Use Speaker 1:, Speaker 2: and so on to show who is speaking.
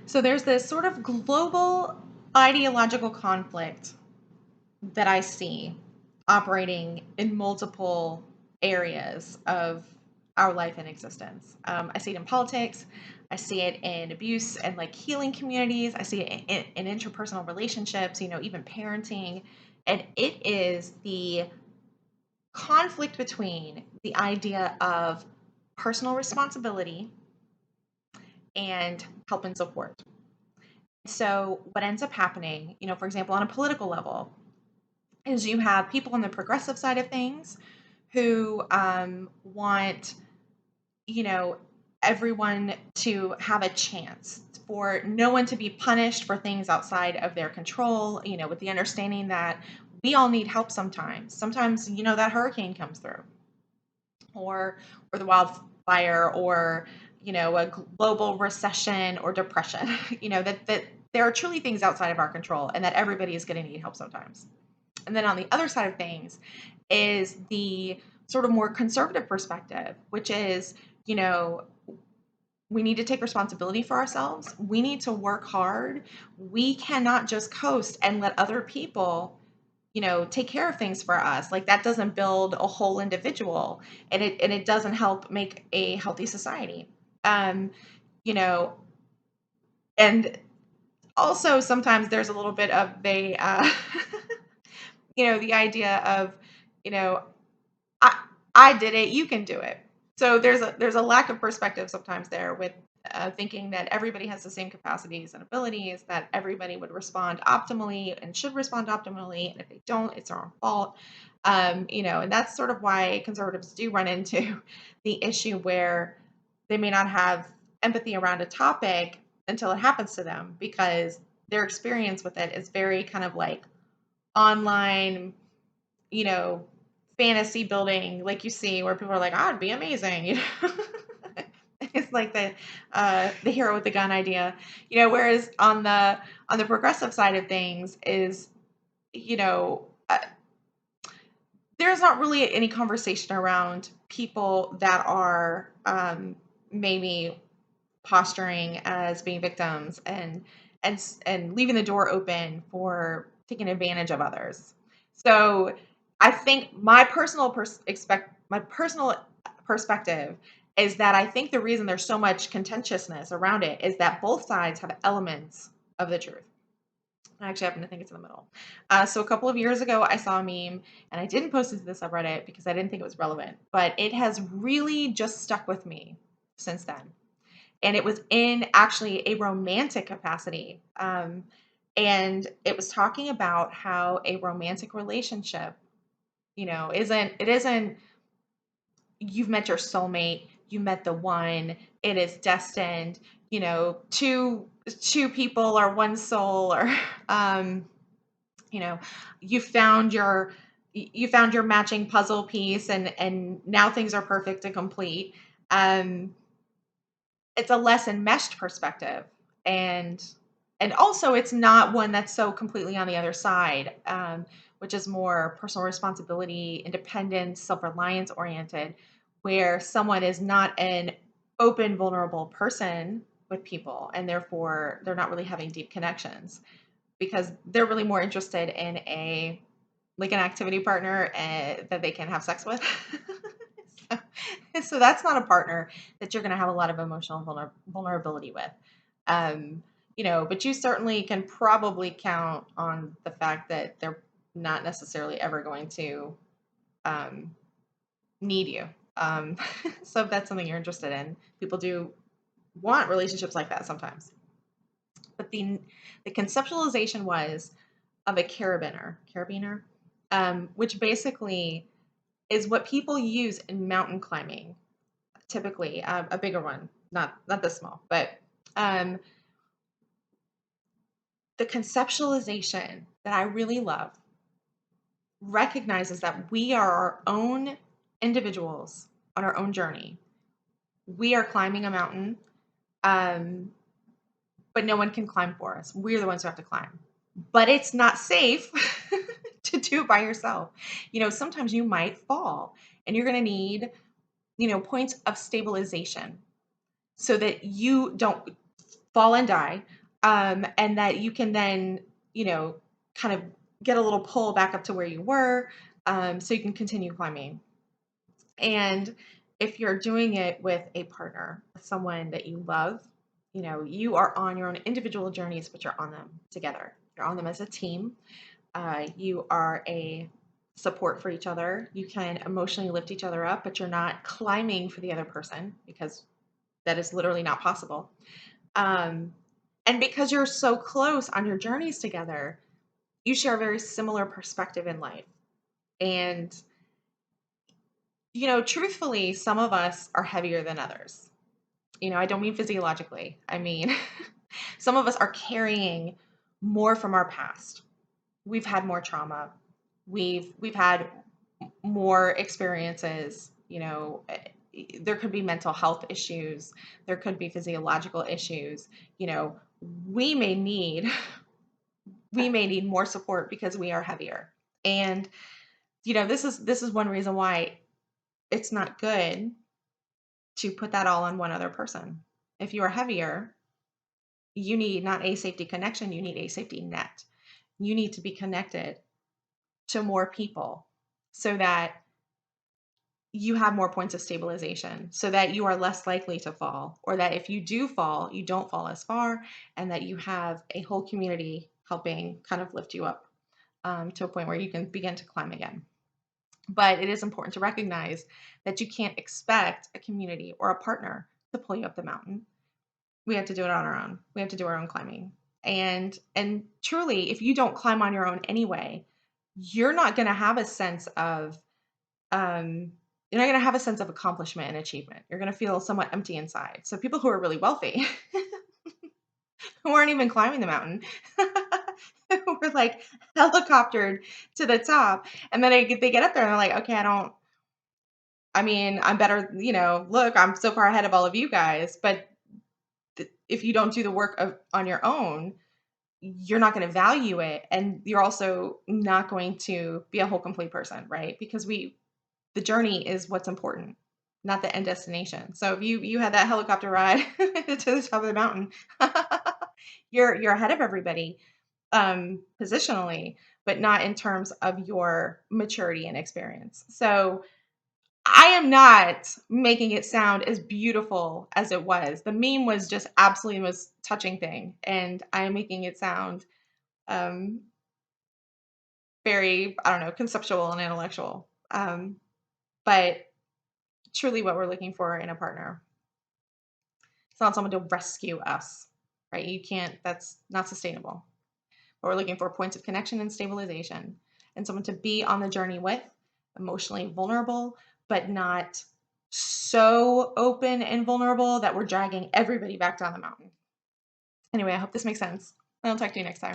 Speaker 1: So there's this sort of global ideological conflict that I see operating in multiple areas of our life and existence. I see it in politics. I see it in abuse and like healing communities. I see it in interpersonal relationships, even parenting. And it is the conflict between the idea of personal responsibility and help and support. So, what ends up happening, for example, on a political level, is you have people on the progressive side of things who want, you know, everyone to have a chance, for no one to be punished for things outside of their control, with the understanding that we all need help sometimes. Sometimes, that hurricane comes through, or the wildfire, or a global recession or depression. That there are truly things outside of our control, and that everybody is going to need help sometimes. And then on the other side of things is the sort of more conservative perspective, which is, we need to take responsibility for ourselves. We need to work hard. We cannot just coast and let other people, take care of things for us. Like, that doesn't build a whole individual, and it doesn't help make a healthy society. Um, you know, and also sometimes there's a little bit of the idea of, you know, I I did it, you can do it. So there's a lack of perspective sometimes there, with thinking that everybody has the same capacities and abilities, that everybody would respond optimally and should respond optimally, and if they don't, it's their own fault. And that's sort of why conservatives do run into the issue where they may not have empathy around a topic until it happens to them, because their experience with it is very kind of like online, you know, fantasy building, like you see where people are like, "Ah, it'd be amazing," It's like the hero with the gun idea, Whereas on the progressive side of things is, you know, uh, there's not really any conversation around people that are maybe posturing as being victims, and leaving the door open for taking advantage of others. So I think my personal perspective is that I think the reason there's so much contentiousness around it is that both sides have elements of the truth. I actually happen to think it's in the middle. So a couple of years ago, I saw a meme, and I didn't post it to the subreddit because I didn't think it was relevant, but it has really just stuck with me since then. And it was in actually a romantic capacity. And it was talking about how a romantic relationship, isn't you've met your soulmate, you met the one, it is destined, two people are one soul, or you know, you found your you found your matching puzzle piece, and now things are perfect and complete. Um, it's a less enmeshed perspective, and also it's not one that's so completely on the other side, which is more personal responsibility, independence, self-reliance oriented, where someone is not an open, vulnerable person with people, and therefore they're not really having deep connections, because they're really more interested in an activity partner that they can have sex with. so, so that's not a partner that you're going to have a lot of emotional vulnerability with. Um, but you certainly can probably count on the fact that they're not necessarily ever going to um, need you. Um, so if that's something you're interested in, people do want relationships like that sometimes. But the conceptualization was of a carabiner, which basically is what people use in mountain climbing. Typically, a bigger one, not this small, but um, the conceptualization that I really love recognizes that we are our own individuals on our own journey. We are climbing a mountain, um, but no one can climb for us. We're the ones who have to climb. But it's not safe to do by yourself. Sometimes you might fall, and you're going to need, points of stabilization so that you don't fall and die, and that you can then, you know, kind of get a little pull back up to where you were, so you can continue climbing. And if you're doing it with a partner, someone that you love, you know, you are on your own individual journeys, but you're on them together. You're on them as a team. You are a support for each other. You can emotionally lift each other up, but you're not climbing for the other person because that is literally not possible. Um, and because you're so close on your journeys together, you share a very similar perspective in life. And, you know, truthfully, some of us are heavier than others. You know, I don't mean physiologically. I mean, some of us are carrying more from our past. We've had more trauma. We've had more experiences, you know, there could be mental health issues, there could be physiological issues, you know, we may need we may need more support because we are heavier. And you know, this is one reason why it's not good to put that all on one other person. If you are heavier, you need not a safety connection, you need a safety net. You need to be connected to more people so that you have more points of stabilization, so that you are less likely to fall, or that if you do fall, you don't fall as far, and that you have a whole community helping kind of lift you up, to a point where you can begin to climb again. But it is important to recognize that you can't expect a community or a partner to pull you up the mountain. We have to do it on our own. We have to do our own climbing. And truly, if you don't climb on your own anyway, you're not going to have a sense of um, you're not going to have a sense of accomplishment and achievement. You're going to feel somewhat empty inside. So people who are really wealthy, who aren't even climbing the mountain, who are like helicoptered to the top, and then they get up there and they're like, okay, I mean, I'm better, you know, look, I'm so far ahead of all of you guys. But if you don't do the work on your own, you're not going to value it. And you're also not going to be a whole complete person, right? Because the journey is what's important, not the end destination. So if you had that helicopter ride to the top of the mountain, you're ahead of everybody, positionally, but not in terms of your maturity and experience. So I am not making it sound as beautiful as it was. The meme was just absolutely the most touching thing, and I am making it sound um, very, I don't know, conceptual and intellectual. But truly, what we're looking for in a partner, it's not someone to rescue us, right? You can't. That's not sustainable. But we're looking for points of connection and stabilization, and someone to be on the journey with, emotionally vulnerable, but not so open and vulnerable that we're dragging everybody back down the mountain. Anyway, I hope this makes sense. I'll talk to you next time.